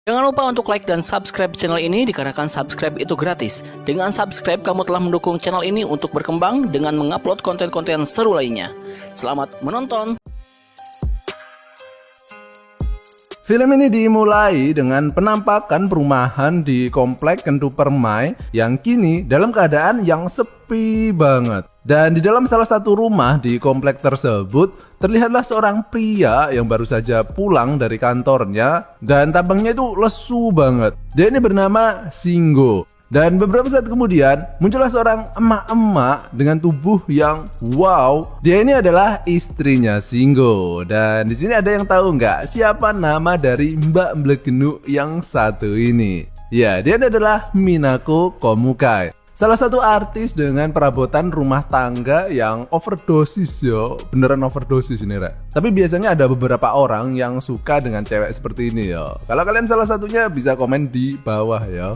Jangan lupa untuk like dan subscribe channel ini dikarenakan subscribe itu gratis. Dengan subscribe kamu telah mendukung channel ini untuk berkembang dengan mengupload konten-konten seru lainnya. Selamat menonton. Film ini dimulai dengan penampakan perumahan di komplek Kentu Permai yang kini dalam keadaan yang sepi banget. Dan di dalam salah satu rumah di komplek tersebut terlihatlah seorang pria yang baru saja pulang dari kantornya dan tampangnya itu lesu banget. Dia ini bernama Singgo. Dan beberapa saat kemudian muncullah seorang emak-emak dengan tubuh yang wow. Dia ini adalah istrinya Singgo. Dan di sini ada yang tahu nggak siapa nama dari Mbak Mblegenu yang satu ini? Ya, dia adalah Minako Komukai. Salah satu artis dengan perabotan rumah tangga yang overdosis yo. Beneran overdosis ini, Rek. Tapi biasanya ada beberapa orang yang suka dengan cewek seperti ini yo. Kalau kalian salah satunya bisa komen di bawah ya.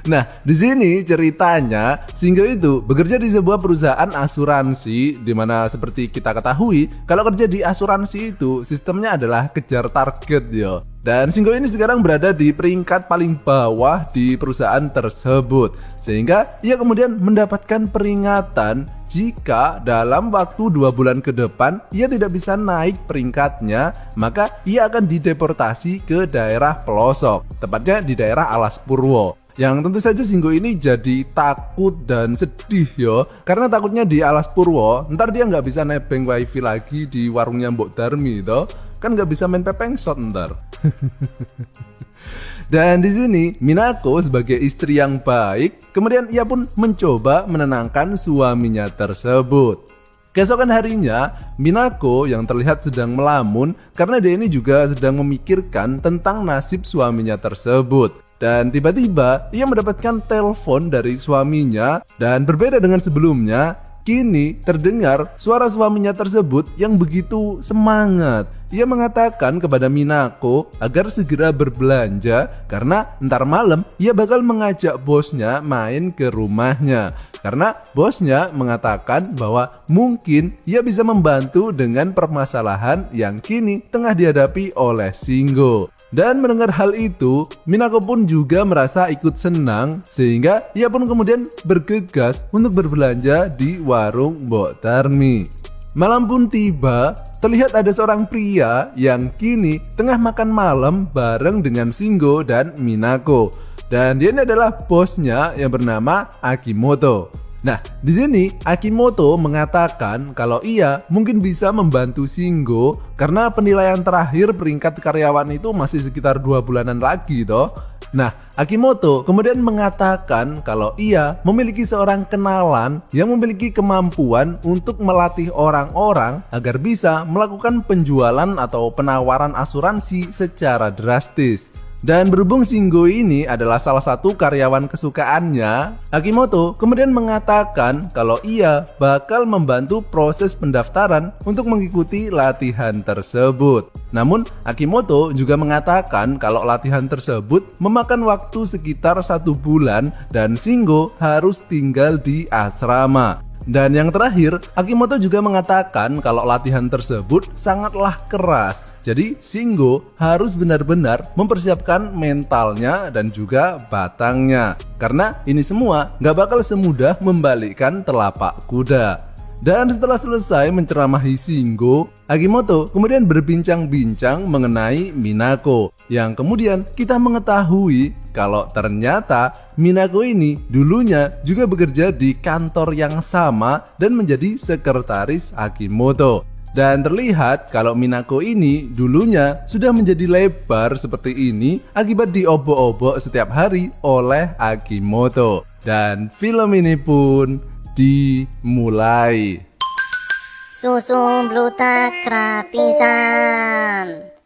Nah, di sini ceritanya Singgo itu bekerja di sebuah perusahaan asuransi di mana seperti kita ketahui, kalau kerja di asuransi itu sistemnya adalah kejar target yo. Dan Singgo ini sekarang berada di peringkat paling bawah di perusahaan tersebut. Sehingga ia kemudian mendapatkan peringatan jika dalam waktu 2 bulan ke depan ia tidak bisa naik peringkatnya, maka ia akan dideportasi ke daerah pelosok, tepatnya di daerah Alas Purwo. Yang tentu saja Singgo ini jadi takut dan sedih yo, karena takutnya di Alas Purwo ntar dia nggak bisa nebeng wifi lagi di warungnya Mbok Darmi toh, kan nggak bisa main pepeng shot ntar. Dan di sini Minako sebagai istri yang baik, kemudian ia pun mencoba menenangkan suaminya tersebut. Keesokan harinya, Minako yang terlihat sedang melamun karena dia ini juga sedang memikirkan tentang nasib suaminya tersebut. Dan tiba-tiba ia mendapatkan telepon dari suaminya dan berbeda dengan sebelumnya, kini terdengar suara suaminya tersebut yang begitu semangat. Ia mengatakan kepada Minako agar segera berbelanja karena ntar malam ia bakal mengajak bosnya main ke rumahnya. Karena bosnya mengatakan bahwa mungkin ia bisa membantu dengan permasalahan yang kini tengah dihadapi oleh Singgo. Dan mendengar hal itu, Minako pun juga merasa ikut senang sehingga ia pun kemudian bergegas untuk berbelanja di warung Mbok Darmi. Malam pun tiba, terlihat ada seorang pria yang kini tengah makan malam bareng dengan Singgo dan Minako. Dan dia ini adalah bosnya yang bernama Akimoto. Nah, di sini Akimoto mengatakan kalau ia mungkin bisa membantu Singgo karena penilaian terakhir peringkat karyawan itu masih sekitar 2 bulanan lagi toh. Nah, Akimoto kemudian mengatakan kalau ia memiliki seorang kenalan yang memiliki kemampuan untuk melatih orang-orang agar bisa melakukan penjualan atau penawaran asuransi secara drastis. Dan berhubung Singgo ini adalah salah satu karyawan kesukaannya, Akimoto kemudian mengatakan kalau ia bakal membantu proses pendaftaran untuk mengikuti latihan tersebut. Namun Akimoto juga mengatakan kalau latihan tersebut memakan waktu sekitar 1 bulan dan Singgo harus tinggal di asrama. Dan yang terakhir, Akimoto juga mengatakan kalau latihan tersebut sangatlah keras. Jadi Singgo harus benar-benar mempersiapkan mentalnya dan juga batangnya. Karena ini semua gak bakal semudah membalikkan telapak kuda. Dan setelah selesai menceramahi Singgo, Akimoto kemudian berbincang-bincang mengenai Minako. Yang kemudian kita mengetahui kalau ternyata Minako ini dulunya juga bekerja di kantor yang sama dan menjadi sekretaris Akimoto. Dan terlihat kalau Minako ini dulunya sudah menjadi lebar seperti ini akibat diobok-obok setiap hari oleh Akimoto. Dan film ini pun dimulai. Susu Bluta gratisan.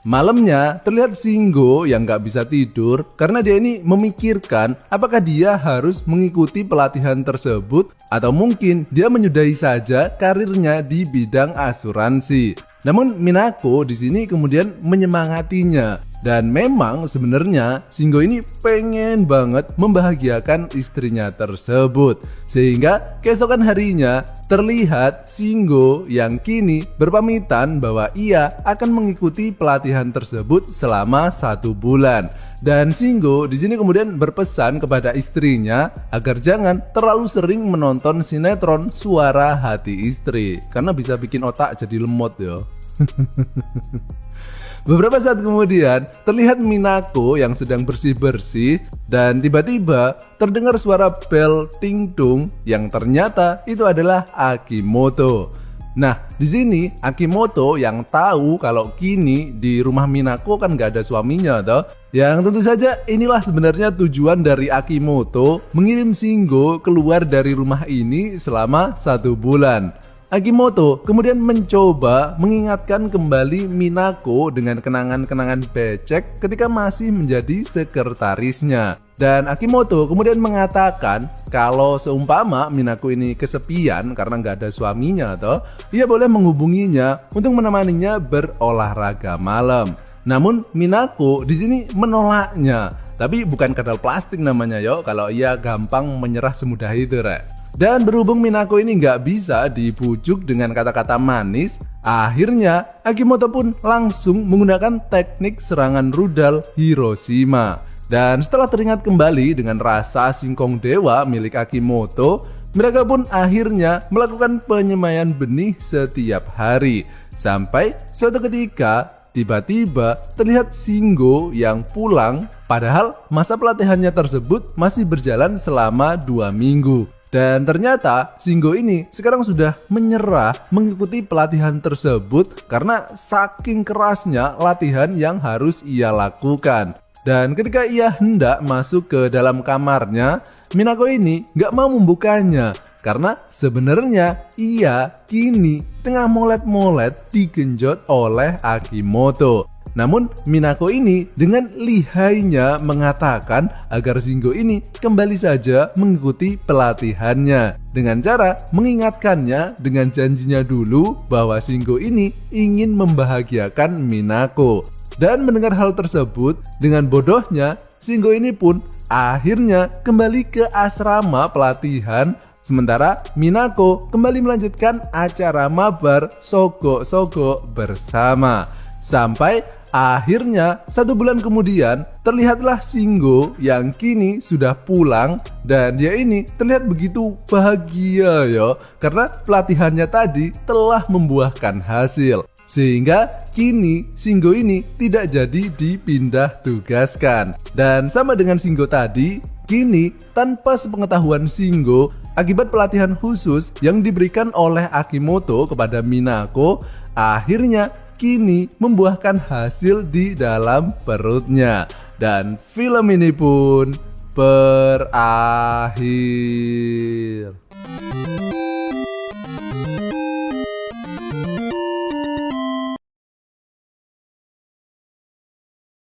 Malamnya terlihat Singgo yang gak bisa tidur karena dia ini memikirkan apakah dia harus mengikuti pelatihan tersebut atau mungkin dia menyudahi saja karirnya di bidang asuransi. Namun Minako di sini kemudian menyemangatinya. Dan memang sebenarnya Shingo ini pengen banget membahagiakan istrinya tersebut. Sehingga keesokan harinya terlihat Shingo yang kini berpamitan bahwa ia akan mengikuti pelatihan tersebut selama 1 bulan. Dan Shingo di sini kemudian berpesan kepada istrinya agar jangan terlalu sering menonton sinetron Suara Hati Istri karena bisa bikin otak jadi lemot ya. Beberapa saat kemudian terlihat Minako yang sedang bersih-bersih dan tiba-tiba terdengar suara bel ting-tung yang ternyata itu adalah Akimoto. Nah, di sini Akimoto yang tahu kalau kini di rumah Minako kan gak ada suaminya toh. Yang tentu saja inilah sebenarnya tujuan dari Akimoto mengirim Shingo keluar dari rumah ini selama 1 bulan. Akimoto kemudian mencoba mengingatkan kembali Minako dengan kenangan-kenangan becek ketika masih menjadi sekretarisnya. Dan Akimoto kemudian mengatakan kalau seumpama Minako ini kesepian karena nggak ada suaminya toh, ia boleh menghubunginya untuk menemaninya berolahraga malam. Namun Minako di sini menolaknya. Tapi bukan kadal plastik namanya yo, kalau ia gampang menyerah semudah itu rek. Dan berhubung Minako ini nggak bisa dibujuk dengan kata-kata manis, akhirnya Akimoto pun langsung menggunakan teknik serangan rudal Hiroshima. Dan setelah teringat kembali dengan rasa singkong dewa milik Akimoto, mereka pun akhirnya melakukan penyemaian benih setiap hari. Sampai suatu ketika tiba-tiba terlihat Shingo yang pulang, padahal masa pelatihannya tersebut masih berjalan selama 2 minggu. Dan ternyata Shingo ini sekarang sudah menyerah mengikuti pelatihan tersebut karena saking kerasnya latihan yang harus ia lakukan. Dan ketika ia hendak masuk ke dalam kamarnya, Minako ini gak mau membukanya karena sebenarnya ia kini tengah molet-molet digenjot oleh Akimoto. Namun Minako ini dengan lihainya mengatakan agar Shingo ini kembali saja mengikuti pelatihannya dengan cara mengingatkannya dengan janjinya dulu bahwa Shingo ini ingin membahagiakan Minako. Dan mendengar hal tersebut, dengan bodohnya Shingo ini pun akhirnya kembali ke asrama pelatihan. Sementara Minako kembali melanjutkan acara mabar sogo-sogo bersama. Sampai akhirnya 1 bulan kemudian terlihatlah Shingo yang kini sudah pulang. Dan dia ini terlihat begitu bahagia ya, karena pelatihannya tadi telah membuahkan hasil. Sehingga kini Shingo ini tidak jadi dipindah tugaskan. Dan sama dengan Shingo tadi, kini tanpa sepengetahuan Shingo, akibat pelatihan khusus yang diberikan oleh Akimoto kepada Minako, akhirnya kini membuahkan hasil di dalam perutnya. Dan film ini pun berakhir.